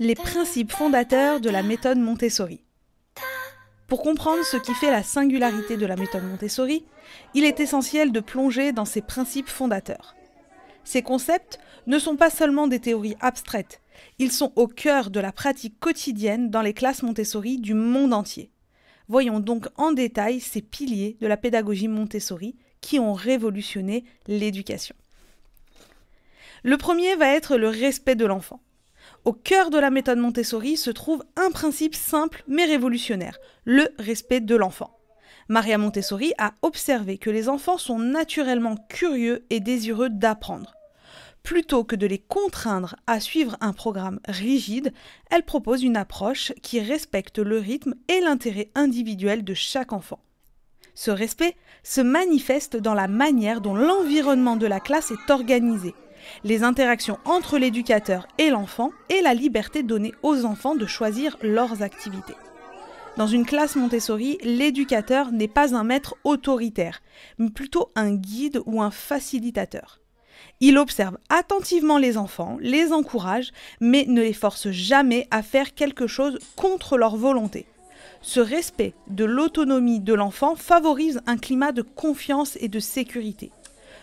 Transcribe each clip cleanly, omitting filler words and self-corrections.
Les principes fondateurs de la méthode Montessori. Pour comprendre ce qui fait la singularité de la méthode Montessori, il est essentiel de plonger dans ses principes fondateurs. Ces concepts ne sont pas seulement des théories abstraites, ils sont au cœur de la pratique quotidienne dans les classes Montessori du monde entier. Voyons donc en détail ces piliers de la pédagogie Montessori qui ont révolutionné l'éducation. Le premier va être le respect de l'enfant. Au cœur de la méthode Montessori se trouve un principe simple mais révolutionnaire, le respect de l'enfant. Maria Montessori a observé que les enfants sont naturellement curieux et désireux d'apprendre. Plutôt que de les contraindre à suivre un programme rigide, elle propose une approche qui respecte le rythme et l'intérêt individuel de chaque enfant. Ce respect se manifeste dans la manière dont l'environnement de la classe est organisé, les interactions entre l'éducateur et l'enfant et la liberté donnée aux enfants de choisir leurs activités. Dans une classe Montessori, l'éducateur n'est pas un maître autoritaire, mais plutôt un guide ou un facilitateur. Il observe attentivement les enfants, les encourage, mais ne les force jamais à faire quelque chose contre leur volonté. Ce respect de l'autonomie de l'enfant favorise un climat de confiance et de sécurité,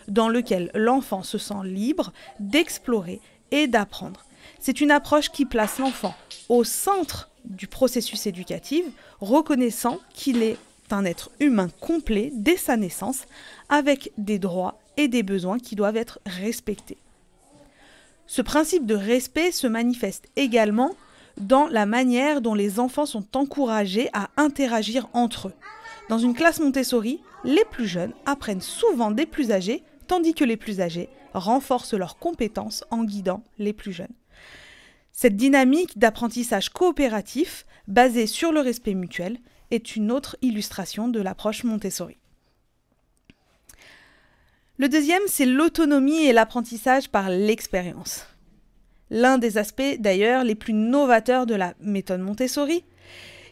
dans lequel l'enfant se sent libre d'explorer et d'apprendre. C'est une approche qui place l'enfant au centre du processus éducatif, reconnaissant qu'il est un être humain complet dès sa naissance, avec des droits et des besoins qui doivent être respectés. Ce principe de respect se manifeste également dans la manière dont les enfants sont encouragés à interagir entre eux. Dans une classe Montessori, les plus jeunes apprennent souvent des plus âgés, tandis que les plus âgés renforcent leurs compétences en guidant les plus jeunes. Cette dynamique d'apprentissage coopératif, basée sur le respect mutuel, est une autre illustration de l'approche Montessori. Le deuxième, c'est l'autonomie et l'apprentissage par l'expérience. L'un des aspects, d'ailleurs, les plus novateurs de la méthode Montessori,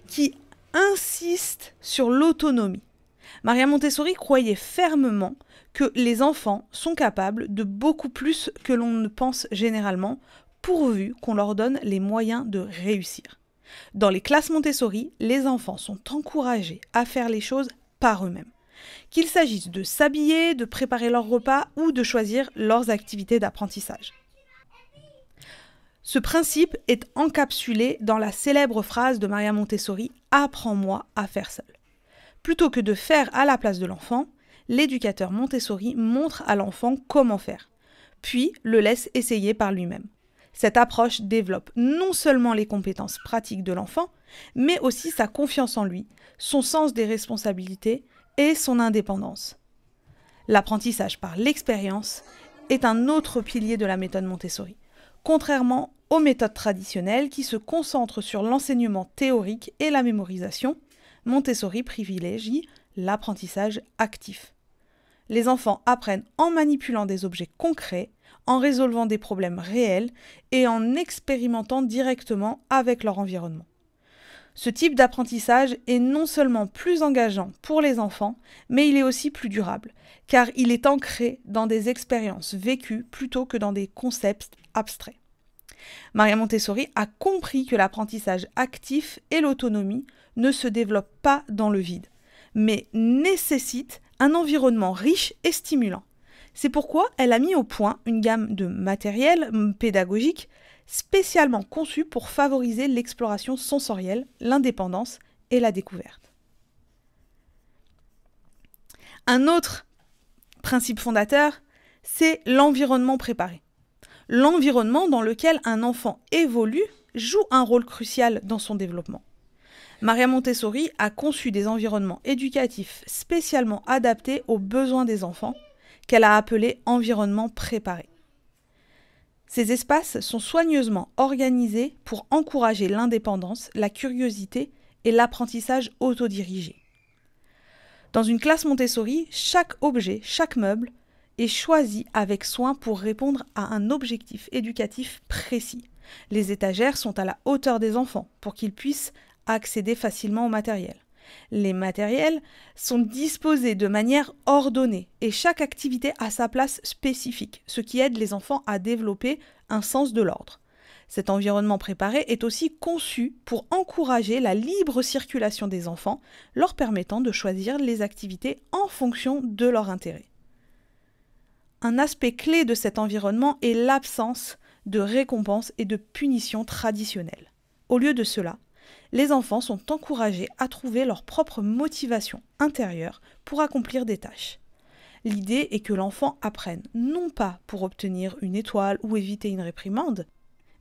qui insiste sur l'autonomie. Maria Montessori croyait fermement que les enfants sont capables de beaucoup plus que l'on ne pense généralement, pourvu qu'on leur donne les moyens de réussir. Dans les classes Montessori, les enfants sont encouragés à faire les choses par eux-mêmes. Qu'il s'agisse de s'habiller, de préparer leur repas ou de choisir leurs activités d'apprentissage. Ce principe est encapsulé dans la célèbre phrase de Maria Montessori « Apprends-moi à faire seul ». Plutôt que de faire à la place de l'enfant, l'éducateur Montessori montre à l'enfant comment faire, puis le laisse essayer par lui-même. Cette approche développe non seulement les compétences pratiques de l'enfant, mais aussi sa confiance en lui, son sens des responsabilités et son indépendance. L'apprentissage par l'expérience est un autre pilier de la méthode Montessori, contrairement aux méthodes traditionnelles qui se concentrent sur l'enseignement théorique et la mémorisation. Montessori privilégie l'apprentissage actif. Les enfants apprennent en manipulant des objets concrets, en résolvant des problèmes réels et en expérimentant directement avec leur environnement. Ce type d'apprentissage est non seulement plus engageant pour les enfants, mais il est aussi plus durable, car il est ancré dans des expériences vécues plutôt que dans des concepts abstraits. Maria Montessori a compris que l'apprentissage actif et l'autonomie ne se développent pas dans le vide, mais nécessitent un environnement riche et stimulant. C'est pourquoi elle a mis au point une gamme de matériel pédagogique spécialement conçu pour favoriser l'exploration sensorielle, l'indépendance et la découverte. Un autre principe fondateur, c'est l'environnement préparé. L'environnement dans lequel un enfant évolue joue un rôle crucial dans son développement. Maria Montessori a conçu des environnements éducatifs spécialement adaptés aux besoins des enfants, qu'elle a appelés environnements préparés. Ces espaces sont soigneusement organisés pour encourager l'indépendance, la curiosité et l'apprentissage autodirigé. Dans une classe Montessori, chaque objet, chaque meuble est choisi avec soin pour répondre à un objectif éducatif précis. Les étagères sont à la hauteur des enfants pour qu'ils puissent accéder facilement au matériel. Les matériels sont disposés de manière ordonnée et chaque activité a sa place spécifique, ce qui aide les enfants à développer un sens de l'ordre. Cet environnement préparé est aussi conçu pour encourager la libre circulation des enfants, leur permettant de choisir les activités en fonction de leur intérêt. Un aspect clé de cet environnement est l'absence de récompenses et de punitions traditionnelles. Au lieu de cela, les enfants sont encouragés à trouver leur propre motivation intérieure pour accomplir des tâches. L'idée est que l'enfant apprenne non pas pour obtenir une étoile ou éviter une réprimande,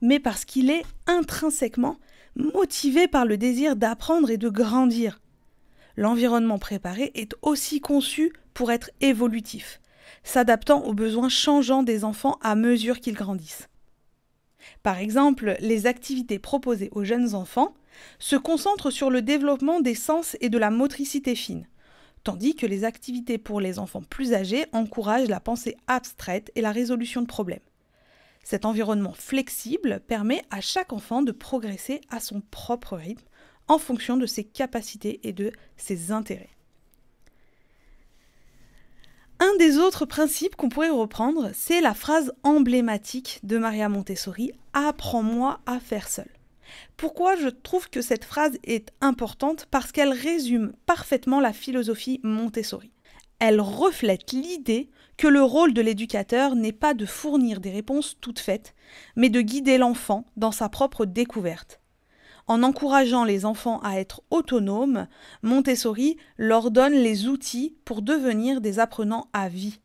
mais parce qu'il est intrinsèquement motivé par le désir d'apprendre et de grandir. L'environnement préparé est aussi conçu pour être évolutif, s'adaptant aux besoins changeants des enfants à mesure qu'ils grandissent. Par exemple, les activités proposées aux jeunes enfants se concentrent sur le développement des sens et de la motricité fine, tandis que les activités pour les enfants plus âgés encouragent la pensée abstraite et la résolution de problèmes. Cet environnement flexible permet à chaque enfant de progresser à son propre rythme en fonction de ses capacités et de ses intérêts. Un des autres principes qu'on pourrait reprendre, c'est la phrase emblématique de Maria Montessori « Apprends-moi à faire seul ». Pourquoi je trouve que cette phrase est importante? Parce qu'elle résume parfaitement la philosophie Montessori. Elle reflète l'idée que le rôle de l'éducateur n'est pas de fournir des réponses toutes faites, mais de guider l'enfant dans sa propre découverte. En encourageant les enfants à être autonomes, Montessori leur donne les outils pour devenir des apprenants à vie,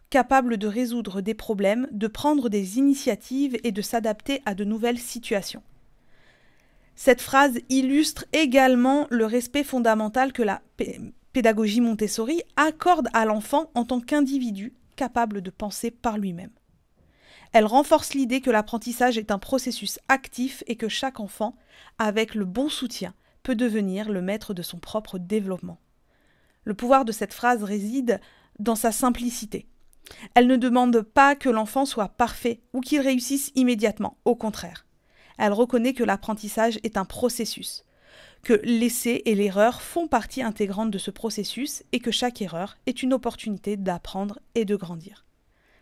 capables de résoudre des problèmes, de prendre des initiatives et de s'adapter à de nouvelles situations. Cette phrase illustre également le respect fondamental que la pédagogie Montessori accorde à l'enfant en tant qu'individu capable de penser par lui-même. Elle renforce l'idée que l'apprentissage est un processus actif et que chaque enfant, avec le bon soutien, peut devenir le maître de son propre développement. Le pouvoir de cette phrase réside dans sa simplicité. Elle ne demande pas que l'enfant soit parfait ou qu'il réussisse immédiatement, au contraire. Elle reconnaît que l'apprentissage est un processus, que l'essai et l'erreur font partie intégrante de ce processus et que chaque erreur est une opportunité d'apprendre et de grandir.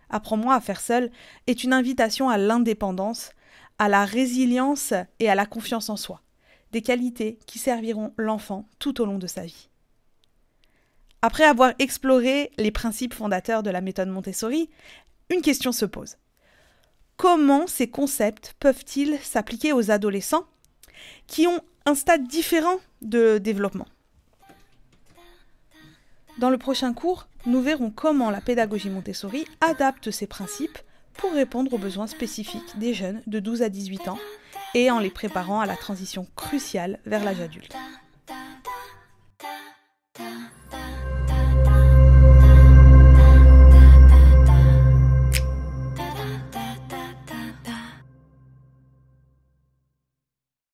Apprends-moi à faire seul est une invitation à l'indépendance, à la résilience et à la confiance en soi, des qualités qui serviront l'enfant tout au long de sa vie. Après avoir exploré les principes fondateurs de la méthode Montessori, une question se pose. Comment ces concepts peuvent-ils s'appliquer aux adolescents qui ont un stade différent de développement? Dans le prochain cours, nous verrons comment la pédagogie Montessori adapte ces principes pour répondre aux besoins spécifiques des jeunes de 12 à 18 ans et en les préparant à la transition cruciale vers l'âge adulte.